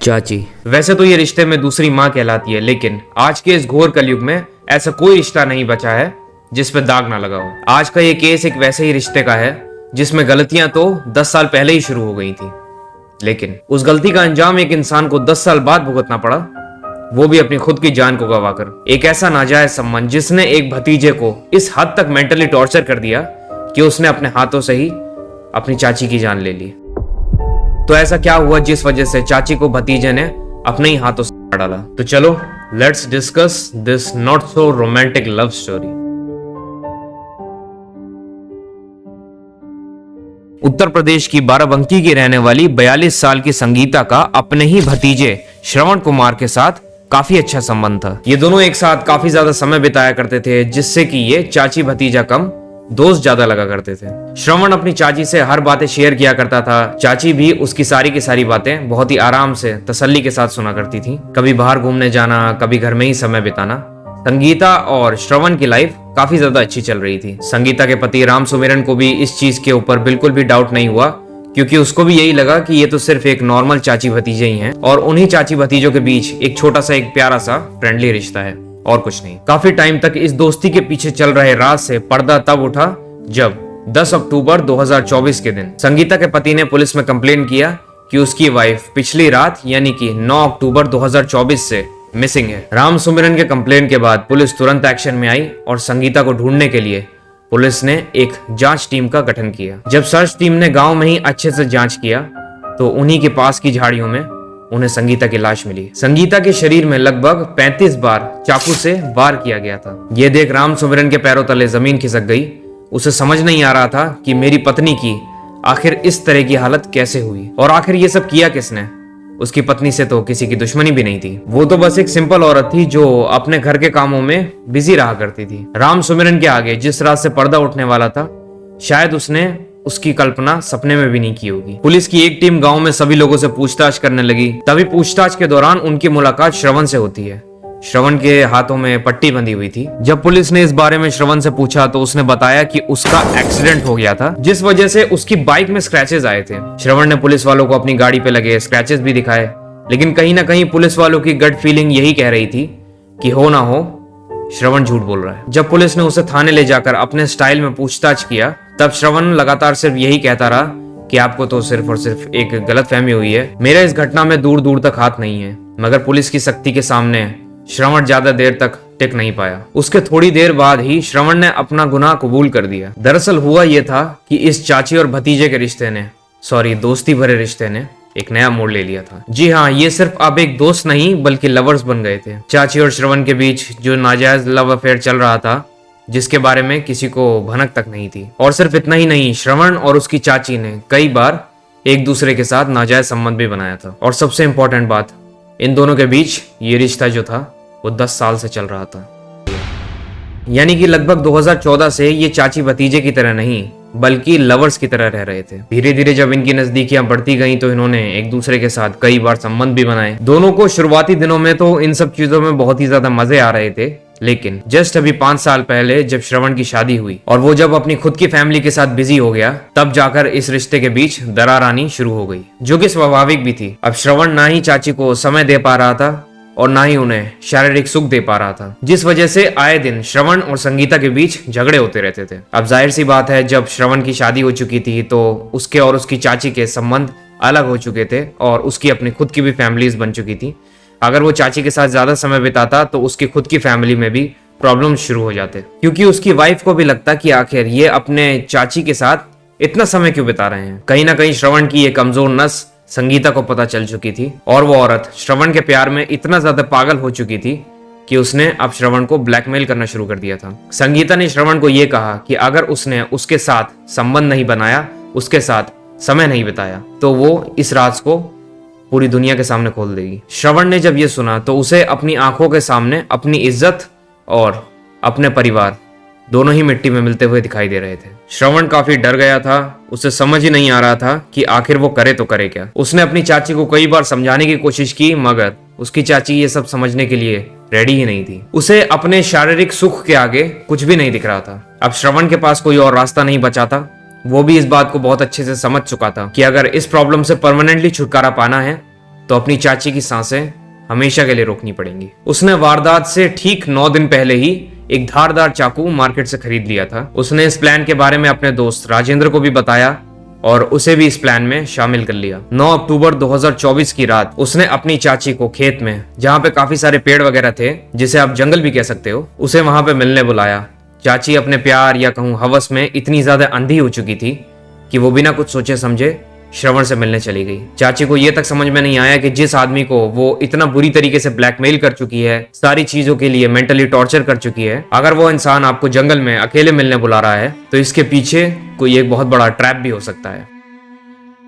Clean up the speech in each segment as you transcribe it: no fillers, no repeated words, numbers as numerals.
चाची। वैसे तो ये रिश्ते में दूसरी माँ कहलाती है, लेकिन आज के इस घोर कलयुग में ऐसा कोई रिश्ता नहीं बचा है जिस पे दाग ना लगा हो। आज का ये केस एक वैसे ही रिश्ते का है जिसमें गलतियां तो 10 साल पहले ही शुरू हो गई थी, लेकिन उस गलती का अंजाम एक इंसान को 10 साल बाद भुगतना पड़ा, वो भी अपनी खुद की जान को गवाकर। एक ऐसा नाजायज संबंध जिसने एक भतीजे को इस हद तक मेंटली टॉर्चर कर दिया कि उसने अपने हाथों से ही अपनी चाची की जान ले ली। तो ऐसा क्या हुआ जिस वजह से चाची को भतीजे ने अपने ही हाथों से मार डाला? तो चलो let's discuss this not so romantic love story. Uttar Pradesh की बाराबंकी की रहने वाली 42 साल की संगीता का अपने ही भतीजे श्रवण कुमार के साथ काफी अच्छा संबंध था। ये दोनों एक साथ काफी ज्यादा समय बिताया करते थे, जिससे कि ये चाची भतीजा कम दोस्त ज्यादा लगा करते थे। श्रवण अपनी चाची से हर बातें शेयर किया करता था, चाची भी उसकी सारी की सारी बातें बहुत ही आराम से तसल्ली के साथ सुना करती थी। कभी बाहर घूमने जाना, कभी घर में ही समय बिताना। संगीता और श्रवण की लाइफ काफी ज्यादा अच्छी चल रही थी। संगीता के पति राम सुमिरन को भी इस चीज के ऊपर बिल्कुल भी डाउट नहीं हुआ, क्योंकि उसको भी यही लगा कि ये तो सिर्फ एक नॉर्मल चाची भतीजे ही हैं और उन्हीं चाची भतीजों के बीच एक छोटा सा, एक प्यारा सा फ्रेंडली रिश्ता है और कुछ नहीं। काफी टाइम तक इस दोस्ती के पीछे चल रहे राज से पर्दा तब उठा जब 10 अक्टूबर 2024 के दिन संगीता के पति ने पुलिस में कंप्लेन किया कि उसकी वाइफ पिछली रात यानी कि 9 अक्टूबर 2024 से मिसिंग है। राम सुमिरन के कंप्लेन के बाद पुलिस तुरंत एक्शन में आई और संगीता को ढूंढने के लिए पुलिस ने एक जांच टीम का गठन किया। जब सर्च टीम ने गांव में ही अच्छे से जांच किया तो उन्हीं के पास की झाड़ियों में उन्हें संगीता की लाश मिली। संगीता के शरीर में लगभग 35 बार चाकू से वार किया गया था। यह देख राम सुमिरन के पैरों तले जमीन खिसक गई। उसे समझ नहीं आ रहा था कि मेरी पत्नी की आखिर इस तरह की हालत कैसे हुई और आखिर ये सब किया किसने। उसकी पत्नी से तो किसी की दुश्मनी भी नहीं थी, वो तो बस एक सिंपल औरत थी जो अपने घर के कामों में बिजी रहा करती थी। राम सुमिरन के आगे जिस रात से पर्दा उठने वाला था, शायद उसने उसकी कल्पना सपने में भी नहीं की होगी। पुलिस की एक टीम गांव में सभी लोगों से पूछताछ करने लगी। तभी पूछताछ के दौरान उनकी मुलाकात श्रवण से होती है। श्रवण के हाथों में पट्टी बंधी हुई थी। जब पुलिस ने इस बारे में श्रवण से पूछा तो उसने बताया कि उसका एक्सीडेंट हो गया था, जिस वजह से उसकी बाइक में स्क्रैचेस आए थे। श्रवण ने पुलिस वालों को अपनी गाड़ी पे लगे स्क्रैचेस भी दिखाए, लेकिन कहीं ना कहीं पुलिस वालों की गट फीलिंग यही कह रही थी कि हो ना हो श्रवण झूठ बोल रहा है। जब पुलिस ने उसे थाने ले जाकर अपने स्टाइल में पूछताछ किया, तब श्रवण लगातार सिर्फ यही कहता रहा कि आपको तो सिर्फ और सिर्फ एक गलतफहमी हुई है, मेरा इस घटना में दूर दूर तक हाथ नहीं है। मगर पुलिस की सख्ती के सामने श्रवण ज्यादा देर तक टिक नहीं पाया। उसके थोड़ी देर बाद ही श्रवण ने अपना गुनाह कबूल कर दिया। दरअसल हुआ यह था कि इस चाची और भतीजे के रिश्ते ने, दोस्ती भरे रिश्ते ने एक नया मोड़ ले लिया था। जी हाँ, ये सिर्फ अब एक दोस्त नहीं बल्कि लवर्स बन गए थे। चाची और श्रवण के बीच जो नाजायज लव अफेयर चल रहा था, जिसके बारे में किसी को भनक तक नहीं थी। और सिर्फ इतना ही नहीं, श्रवण और उसकी चाची ने कई बार एक दूसरे के साथ नाजायज संबंध भी बनाया था। और सबसे इंपॉर्टेंट बात, इन दोनों के बीच ये रिश्ता जो था वो 10 साल से चल रहा था। यानी कि लगभग 2014 से ये चाची भतीजे की तरह नहीं बल्कि लवर्स की तरह रह रहे थे। धीरे धीरे जब इनकी नजदीकियां बढ़ती गईं तो इन्होंने एक दूसरे के साथ कई बार संबंध भी बनाए। दोनों को शुरुआती दिनों में तो इन सब चीजों में बहुत ही ज्यादा मजे आ रहे थे, लेकिन जस्ट अभी 5 साल पहले जब श्रवण की शादी हुई और वो जब अपनी खुद की फैमिली के साथ बिजी हो गया, तब जाकर इस रिश्ते के बीच दरार आनी शुरू हो गई, जो कि स्वाभाविक भी थी। अब श्रवण ना ही चाची को समय दे पा रहा था और ना ही उन्हें शारीरिक सुख दे पा रहा था, जिस वजह से आए दिन श्रवण और संगीता के बीच झगड़े होते रहते थे। अब जाहिर सी बात है, जब श्रवण की शादी हो चुकी थी तो उसके और उसकी चाची के संबंध अलग हो चुके थे और उसकी अपनी खुद की भी फैमिलीज बन चुकी थी। अगर वो चाची के साथ ज्यादा समय बिताता तो उसकी खुद की फैमिली में भी प्रॉब्लम शुरू हो जाते, क्योंकि उसकी वाइफ को भी लगता कि आखिर ये अपने चाची के साथ इतना समय क्यों बिता रहे हैं। कहीं ना कहीं श्रवण की ये कमजोर नस संगीता को पता चल चुकी थी और वो औरत श्रवण के प्यार में इतना ज्यादा पागल हो चुकी थी कि उसने अब श्रवण को ब्लैकमेल करना शुरू कर दिया था। संगीता ने श्रवण को यह कहा कि अगर उसने उसके साथ संबंध नहीं बनाया, उसके साथ समय नहीं बिताया, तो वो इस राज को पूरी दुनिया के सामने खोल देगी। श्रवण ने जब ये सुना तो उसे अपनी आंखों के सामने अपनी इज्जत और अपने परिवार दोनों ही मिट्टी में मिलते हुए दिखाई दे रहे थे। श्रवण काफी डर गया था, उसे समझ ही नहीं आ रहा था कि आखिर वो करे तो करे क्या। उसने अपनी चाची को कई बार समझाने की कोशिश की, मगर उसकी चाची ये सब समझने के लिए रेडी ही नहीं थी। उसे अपने शारीरिक सुख के आगे कुछ भी नहीं दिख रहा था। अब श्रवण के पास कोई और रास्ता नहीं बचा था। वो भी इस बात को बहुत अच्छे से समझ चुका था कि अगर इस प्रॉब्लम से परमानेंटली छुटकारा पाना है तो अपनी चाची की सांसें हमेशा के लिए रोकनी पड़ेंगी। उसने वारदात से ठीक 9 दिन पहले ही एक धारदार चाकू मार्केट से खरीद लिया था। उसने इस प्लान के बारे में अपने दोस्त राजेंद्र को भी बताया और उसे भी इस प्लान में शामिल कर लिया। 9 अक्टूबर 2024 की रात उसने अपनी चाची को खेत में, जहाँ पे काफी सारे पेड़ वगैरह थे, जिसे आप जंगल भी कह सकते हो, उसे वहां पे मिलने बुलाया। चाची अपने प्यार या कहूँ हवस में इतनी ज्यादा अंधी हो चुकी थी कि वो बिना कुछ सोचे समझे श्रवण से मिलने चली गई। चाची को ये तक समझ में नहीं आया कि जिस आदमी को वो इतना बुरी तरीके से ब्लैकमेल कर चुकी है, सारी चीजों के लिए मेंटली टॉर्चर कर चुकी है, अगर वो इंसान आपको जंगल में अकेले मिलने बुला रहा है तो इसके पीछे कोई एक बहुत बड़ा ट्रैप भी हो सकता है।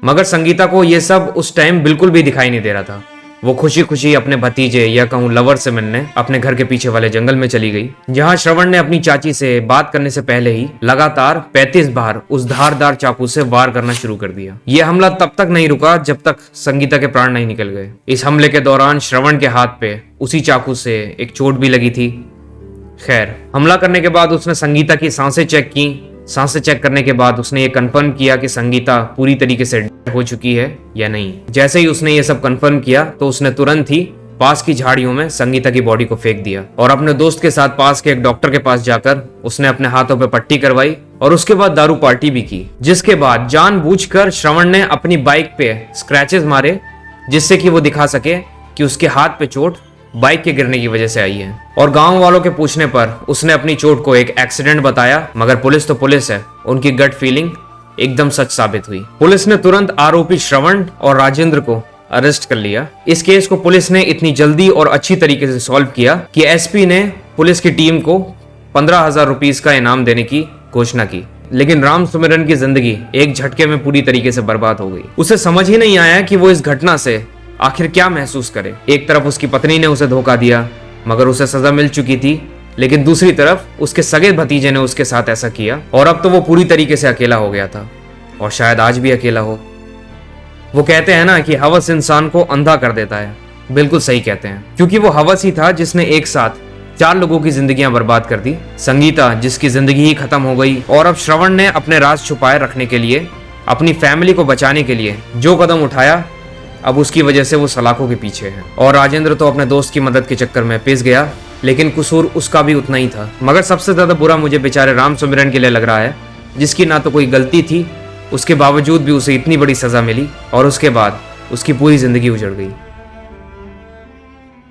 मगर संगीता को ये सब उस टाइम बिल्कुल भी दिखाई नहीं दे रहा था। वो खुशी खुशी अपने भतीजे या कहूँ लवर से मिलने अपने घर के पीछे वाले जंगल में चली गई, जहाँ श्रवण ने अपनी चाची से बात करने से पहले ही लगातार 35 बार उस धारदार चाकू से वार करना शुरू कर दिया। ये हमला तब तक नहीं रुका जब तक संगीता के प्राण नहीं निकल गए। इस हमले के दौरान श्रवण के हाथ पे उसी चाकू से एक चोट भी लगी थी। खैर, हमला करने के बाद उसने संगीता की सांसें चेक की। सांसें चेक करने के बाद उसने ये कंफर्म किया कि संगीता पूरी तरीके से डेड हो चुकी है या नहीं। जैसे ही उसने ये सब कंफर्म किया तो उसने तुरंत ही पास की झाड़ियों में संगीता की बॉडी को फेंक दिया और अपने दोस्त के साथ पास के एक डॉक्टर के पास जाकर उसने अपने हाथों पे पट्टी करवाई और उसके बाद दारू पार्टी भी की। जिसके बाद जानबूझकर श्रवण ने अपनी बाइक पे स्क्रैचेस मारे, जिससे कि वो दिखा सके कि उसके हाथ पे चोट बाइक के गिरने की वजह से आई है। और गांव वालों के पूछने पर उसने अपनी चोट को एक एक्सीडेंट बताया, मगर पुलिस तो पुलिस है, उनकी गट फीलिंग एकदम सच साबित हुई। पुलिस ने तुरंत आरोपी श्रवण और राजेंद्र को अरेस्ट कर लिया। इस केस को पुलिस ने इतनी जल्दी और अच्छी तरीके से सॉल्व किया कि एसपी ने पुलिस की टीम को 15,000 रुपीज का इनाम देने की घोषणा की। लेकिन राम सुमिरन की जिंदगी एक झटके में पूरी तरीके से बर्बाद हो गई। उसे समझ ही नहीं आया कि वो इस घटना से आखिर क्या महसूस करे। एक तरफ उसकी पत्नी ने उसे धोखा दिया, मगर उसे सजा मिल चुकी थी, लेकिन दूसरी तरफ उसके सगे भतीजे ने उसके साथ ऐसा किया और अब तो वो पूरी तरीके से अकेला हो गया था और शायद आज भी अकेला हो। वो कहते हैं ना कि हवस इंसान को अंधा कर देता है। बिल्कुल सही कहते हैं, क्योंकि वो हवस ही था जिसने एक साथ 4 लोगों की जिंदगियां बर्बाद कर दी। संगीता, जिसकी जिंदगी ही खत्म हो गई, और अब श्रवण ने अपने राज छुपाए रखने के लिए, अपनी फैमिली को बचाने के लिए जो कदम उठाया, अब उसकी वजह से वो सलाखों के पीछे है। और राजेंद्र तो अपने दोस्त की मदद के चक्कर में पिस गया, लेकिन कसूर उसका भी उतना ही था। मगर सबसे ज्यादा बुरा मुझे बेचारे राम सुमिरन के लिए लग रहा है, जिसकी ना तो कोई गलती थी, उसके बावजूद भी उसे इतनी बड़ी सजा मिली और उसके बाद उसकी पूरी जिंदगी उजड़ गई।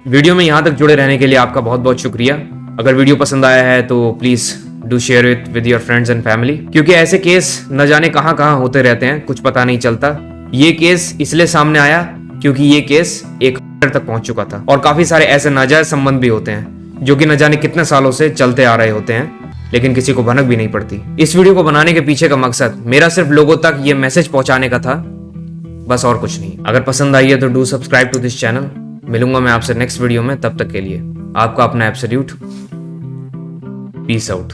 वीडियो में यहाँ तक जुड़े रहने के लिए आपका बहुत बहुत शुक्रिया। अगर वीडियो पसंद आया है तो please do share it with your friends and family, क्योंकि ऐसे केस न जाने कहाँ कहाँ होते रहते हैं, कुछ पता नहीं चलता। ये केस इसलिए सामने आया क्योंकि ये केस एक तक पहुंच चुका था और काफी सारे ऐसे नाजायज संबंध भी होते हैं जो कि न जाने कितने सालों से चलते आ रहे होते हैं, लेकिन किसी को भनक भी नहीं पड़ती। इस वीडियो को बनाने के पीछे का मकसद मेरा सिर्फ लोगों तक ये मैसेज पहुंचाने का था, बस और कुछ नहीं। अगर पसंद आई है तो do subscribe to this channel. मिलूंगा मैं आपसे नेक्स्ट वीडियो में, तब तक के लिए आपका अपना एब्सोल्यूट पीस आउट।